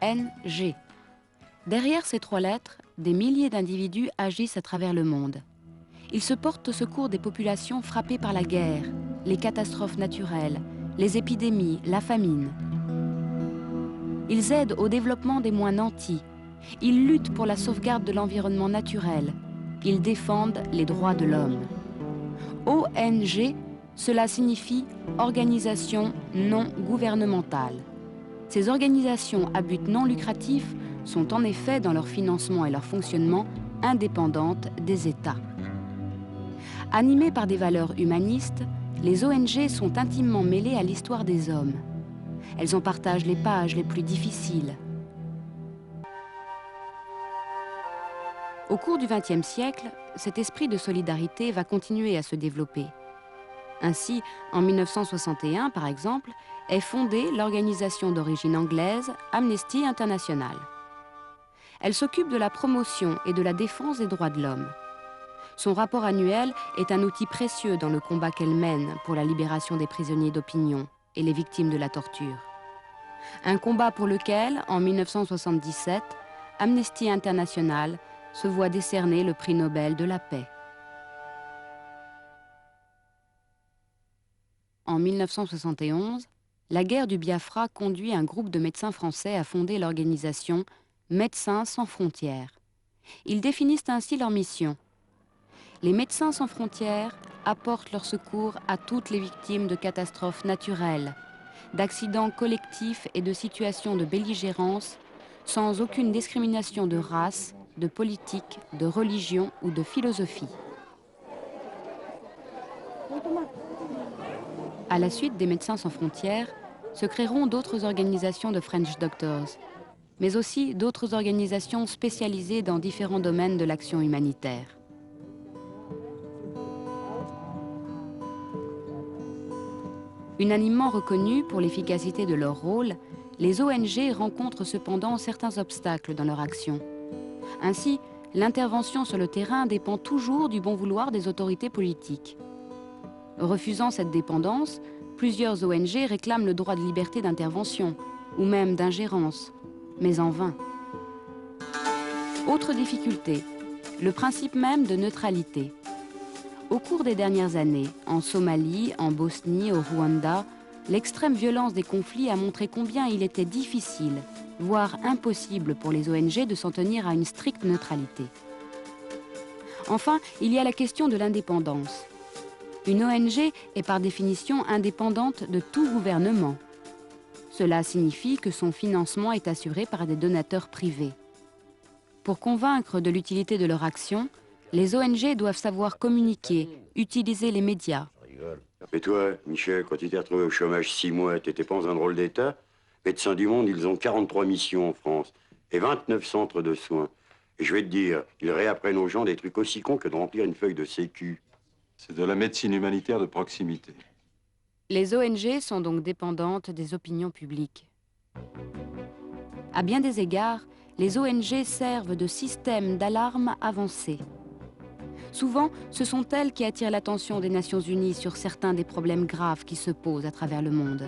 ONG. Derrière ces 3 lettres, des milliers d'individus agissent à travers le monde. Ils se portent au secours des populations frappées par la guerre, les catastrophes naturelles, les épidémies, la famine. Ils aident au développement des moins nantis. Ils luttent pour la sauvegarde de l'environnement naturel. Ils défendent les droits de l'homme. ONG, cela signifie organisation non gouvernementale. Ces organisations à but non lucratif sont en effet, dans leur financement et leur fonctionnement, indépendantes des États. Animées par des valeurs humanistes, les ONG sont intimement mêlées à l'histoire des hommes. Elles en partagent les pages les plus difficiles. Au cours du XXe siècle, cet esprit de solidarité va continuer à se développer. Ainsi, en 1961, par exemple, est fondée l'organisation d'origine anglaise Amnesty International. Elle s'occupe de la promotion et de la défense des droits de l'homme. Son rapport annuel est un outil précieux dans le combat qu'elle mène pour la libération des prisonniers d'opinion et les victimes de la torture. Un combat pour lequel, en 1977, Amnesty International se voit décerner le prix Nobel de la paix. En 1971, la guerre du Biafra conduit un groupe de médecins français à fonder l'organisation Médecins sans frontières. Ils définissent ainsi leur mission. Les Médecins sans frontières apportent leur secours à toutes les victimes de catastrophes naturelles, d'accidents collectifs et de situations de belligérance, sans aucune discrimination de race, de politique, de religion ou de philosophie. À la suite des Médecins sans frontières, se créeront d'autres organisations de French Doctors, mais aussi d'autres organisations spécialisées dans différents domaines de l'action humanitaire. Unanimement reconnus pour l'efficacité de leur rôle, les ONG rencontrent cependant certains obstacles dans leur action. Ainsi, l'intervention sur le terrain dépend toujours du bon vouloir des autorités politiques. Refusant cette dépendance, plusieurs ONG réclament le droit de liberté d'intervention, ou même d'ingérence, mais en vain. Autre difficulté, le principe même de neutralité. Au cours des dernières années, en Somalie, en Bosnie, au Rwanda, l'extrême violence des conflits a montré combien il était difficile, voire impossible pour les ONG de s'en tenir à une stricte neutralité. Enfin, il y a la question de l'indépendance. Une ONG est par définition indépendante de tout gouvernement. Cela signifie que son financement est assuré par des donateurs privés. Pour convaincre de l'utilité de leur action, les ONG doivent savoir communiquer, utiliser les médias. Et toi, Michel, quand tu t'es retrouvé au chômage 6 mois, t'étais pas dans un drôle d'état? Médecins du Monde, ils ont 43 missions en France et 29 centres de soins. Et je vais te dire, ils réapprennent aux gens des trucs aussi cons que de remplir une feuille de sécu. C'est de la médecine humanitaire de proximité. Les ONG sont donc dépendantes des opinions publiques. À bien des égards, les ONG servent de système d'alarme avancé. Souvent, ce sont elles qui attirent l'attention des Nations Unies sur certains des problèmes graves qui se posent à travers le monde.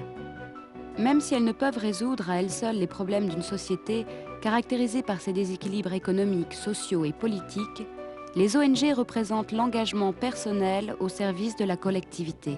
Même si elles ne peuvent résoudre à elles seules les problèmes d'une société caractérisée par ses déséquilibres économiques, sociaux et politiques, les ONG représentent l'engagement personnel au service de la collectivité.